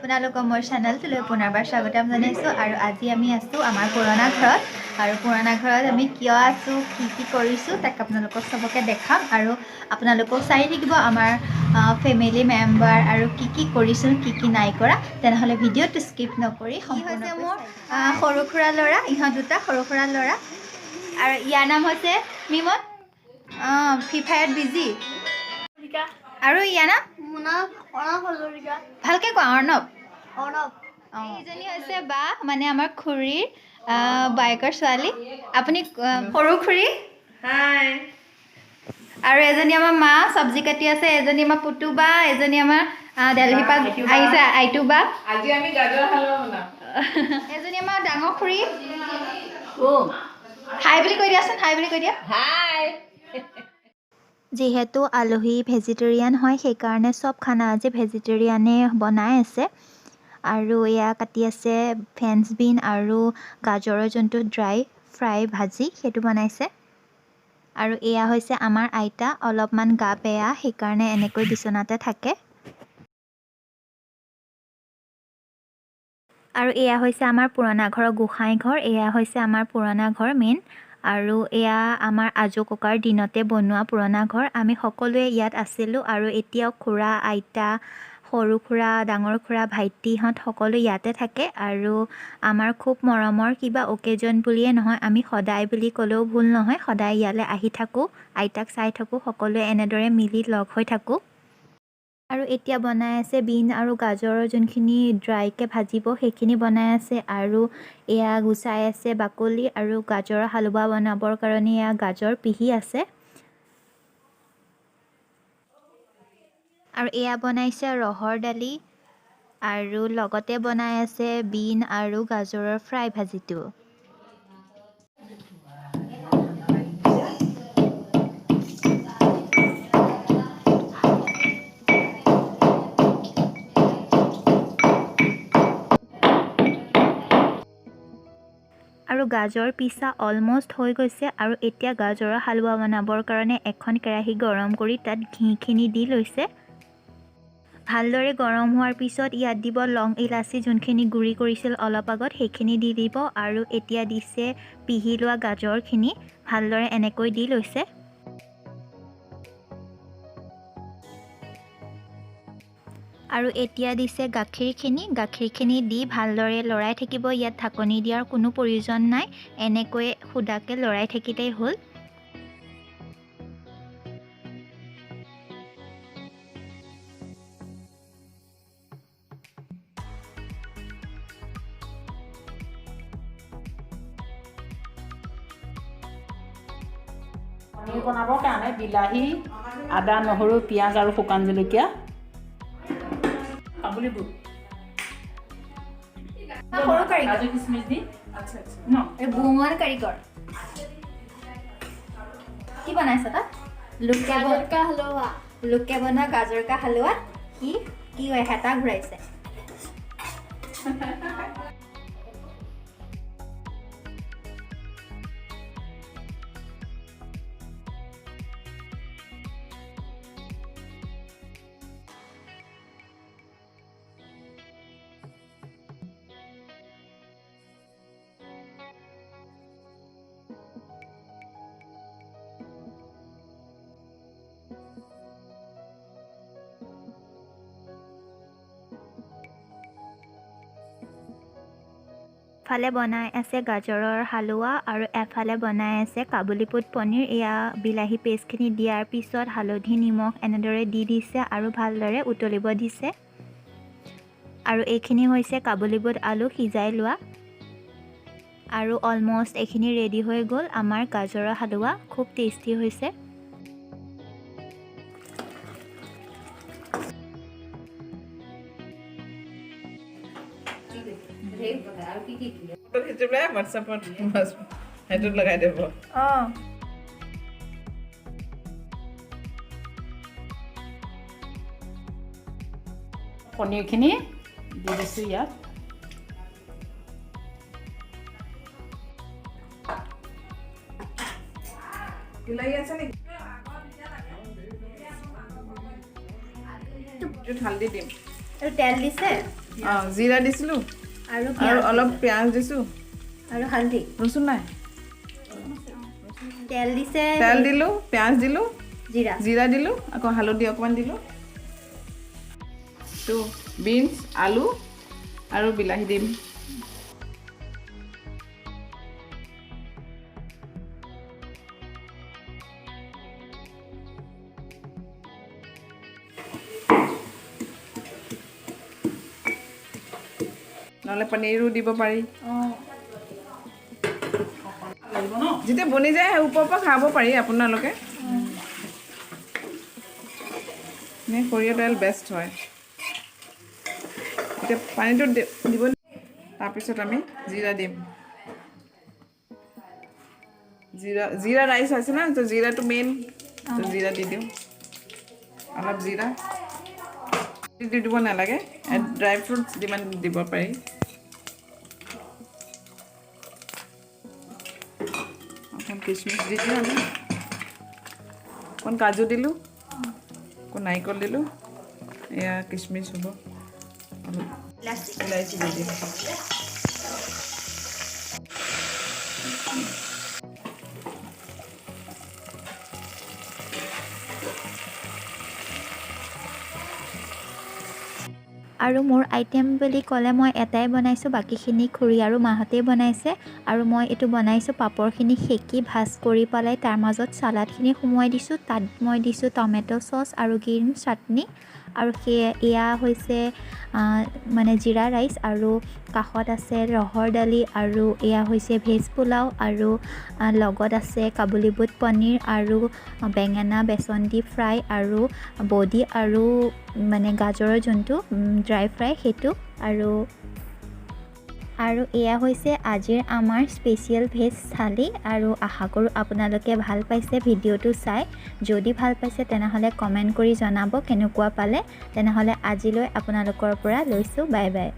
আপোনালোকক মোৰ চেনেলটোলৈ পুনৰবাৰ স্বাগতম জনাইছোঁ আৰু আজি আমি আছোঁ আমাৰ পুৰণা ঘৰত আৰু পুৰণা ঘৰত আমি কিয় আছোঁ কি কৰিছোঁ তাক আপোনালোকক চবকে দেখাম আৰু আপোনালোকক চাই থাকিব আমাৰ ফেমিলি মেম্বাৰ আৰু কি কৰিছোঁ কি নাই কৰা তেনেহ'লে ভিডিঅ'টো স্কিপ নকৰি সম্পূৰ্ণ মোৰ সৰু খুৰা ল'ৰা ইহঁত দুটা সৰু খুৰা ল'ৰা আৰু ইয়াৰ নাম হৈছে মিমন ফ্ৰী ফায়াৰত বিজি আৰু ইয়াৰ নাম ভালকে কোৱা অৰ্ণৱ এইজনী হৈছে বা মানে আমাৰ খুৰীৰ বায়েকৰ ছোৱালী আপুনি সৰু খুৰী হাই আৰু এজনী আমাৰ মা চব্জি কাটি আছে এজনী আমাৰ পুতু বা এজনী আমাৰ দিল্লীৰ পৰা আহিছে আইটু বা আজি আমি গাজৰ হালৱা বনাম এজনী আমাৰ ডাঙৰ খুৰী হাই বুলি কৈ দিয়াচোন হাই বুলি কৈ দিয়া হাই যিহেতু আলহী ভেজিটেৰিয়ান হয় সেইকাৰণে চব খানা আজি ভেজিটেৰিয়ানে বনাই আছে আৰু এয়া কাটি আছে ফ্ৰেঞ্চ বিন আৰু গাজৰৰ যোনটো ড্ৰাই ফ্ৰাই ভাজি সেইটো বনাইছে আৰু এয়া হৈছে আমাৰ আইতা অলপমান গা বেয়া সেইকাৰণে এনেকৈ বিচনাতে থাকে আৰু এয়া হৈছে আমাৰ পুৰণা ঘৰৰ গোসাঁই ঘৰ এয়া হৈছে আমাৰ পুৰণা ঘৰ মেইন আৰু এয়া আমাৰ আজো ককাৰ দিনতে বনোৱা পুৰণা ঘৰ আমি সকলোৱে ইয়াত আছিলোঁ আৰু এতিয়াও খুৰা আইতা সৰু খুৰা ডাঙৰ খুৰা ভাইটিহঁত সকলো ইয়াতে থাকে আৰু আমাৰ খুব মৰমৰ কিবা অকেজন বুলিয়ে নহয় আমি সদায় বুলি ক'লেও ভুল নহয় সদায় ইয়ালৈ আহি থাকোঁ আইতাক চাই থাকোঁ সকলোৱে এনেদৰে মিলি লগ হৈ থাকোঁ আৰু এতিয়া বনাই আছে বিন আৰু গাজৰৰ যোনখিনি ড্ৰাইকৈ ভাজিব সেইখিনি বনাই আছে আৰু এয়া গুচাই আছে বাকলি আৰু গাজৰৰ হালৱা বনাবৰ কাৰণে এয়া গাজৰ পিহি আছে আৰু এয়া বনাইছে ৰহৰ দালি আৰু লগতে বনাই আছে বিন আৰু গাজৰৰ ফ্ৰাই ভাজিটো আৰু গাজৰ পিছা অলমষ্ট হৈ গৈছে আৰু এতিয়া গাজৰৰ হালৱা বনাবৰ কাৰণে এখন কেৰাহী গৰম কৰি তাত ঘিখিনি দি লৈছে ভালদৰে গৰম হোৱাৰ পিছত ইয়াত দিব লং ইলাচি যোনখিনি গুড়ি কৰিছিল অলপ আগত সেইখিনি দি দিব আৰু এতিয়া দিছে পিহি লোৱা গাজৰখিনি ভালদৰে এনেকৈ দি লৈছে আৰু এতিয়া দিছে গাখীৰখিনি দি ভালদৰে লৰাই থাকিব ইয়াত ঢাকনি দিয়াৰ কোনো প্ৰয়োজন নাই এনেকৈ সুদাকে লৰাই থাকিলেই হ'ল পনীৰ বনাবৰ কাৰণে বিলাহী আদা নহৰু পিঁয়াজ আৰু শুকান জলকীয়া কাবুলী বুট সৰু কাৰিকৰ কাজু কিচমিচ দি আচ্ছা ন এই বুমন কাৰিকৰ কি বনাইছে তাত লোকে বনোৱা গাজৰ কা হালৱা কি হেতা ঘূৰাইছে এফালে বনাই আছে গাজৰৰ হালৱা আৰু এফালে বনাই আছে কাবুলী বুট পনীৰ এয়া বিলাহী পেষ্টখিনি দিয়াৰ পিছত হালধি নিমখ এনেদৰে দি দিছে আৰু ভালদৰে উতলিব দিছে আৰু এইখিনি হৈছে কাবুলী বুট আলু সিজাই লোৱা আৰু অলমষ্ট এইখিনি ৰেডি হৈ গ'ল আমাৰ গাজৰৰ হালৱা খুব টেষ্টি হৈছে সেইটোত লগাই দিব পনীৰখিনি দি দিছোঁ ইয়াত আৰু তেল দিছে জিৰা দিছিলোঁ আৰু আৰু অলপ পিঁয়াজ দিছোঁ আৰু হালধি ৰচুন নাই তেল দিছে তেল দিলোঁ পিঁয়াজ দিলোঁ জিৰা জিৰা দিলোঁ আকৌ হালধি অকণমান দিলোঁ তো বিনছ আলু আৰু বিলাহী দিম নহ'লে পনীৰো দিব পাৰি যেতিয়া বনি যায় ওপৰৰ পৰা খাব পাৰি আপোনালোকে নে সৰিয়হ তেল বেষ্ট হয় এতিয়া পানীটো দিব তাৰপিছত আমি জিৰা দিম জিৰা ৰাইচ আছে না তো জিৰাটো মেইন তো জিৰা দি দিওঁ অলপ জিৰা দি দিব নালাগে ড্ৰাই ফ্ৰুটছ যিমান দিব পাৰি অকণ কিচমিচ দি দিওঁ আমি অকণ কাজু দিলোঁ অকণ নাৰিকল দিলোঁ এয়া কিচমিচ হ'ব অলপ ইলাইচি দি দিম আৰু মোৰ আইটেম বুলি ক'লে মই এটাই বনাইছোঁ বাকীখিনি খুৰী আৰু মাহঁতেই বনাইছে আৰু মই এইটো বনাইছোঁ পাপৰখিনি সেকি ভাজ কৰি পেলাই তাৰ মাজত চালাডখিনি সোমোৱাই দিছোঁ তাত মই দিছোঁ টমেট' চচ আৰু গ্ৰীণ চাটনি আৰু এয়া হৈছে মানে জিৰা ৰাইচ আৰু কাষত আছে ৰহৰ দালি আৰু এয়া হৈছে ভেজ পোলাও আৰু লগত আছে কাবুলী বুট পনীৰ আৰু বেঙেনা বেচন দি ফ্ৰাই আৰু বডি আৰু মানে গাজৰৰ যোনটো ড্ৰাই ফ্ৰাই সেইটো আৰু এয়া হৈছে আজিৰ আমাৰ স্পেচিয়েল ভেজ থালি আৰু আশা কৰোঁ আপোনালোকে ভাল পাইছে ভিডিঅ'টো চাই যদি ভাল পাইছে তেনেহ'লে কমেণ্ট কৰি জনাব কেনেকুৱা পালে তেনেহ'লে আজিলৈ আপোনালোকৰ পৰা লৈছোঁ বাই বাই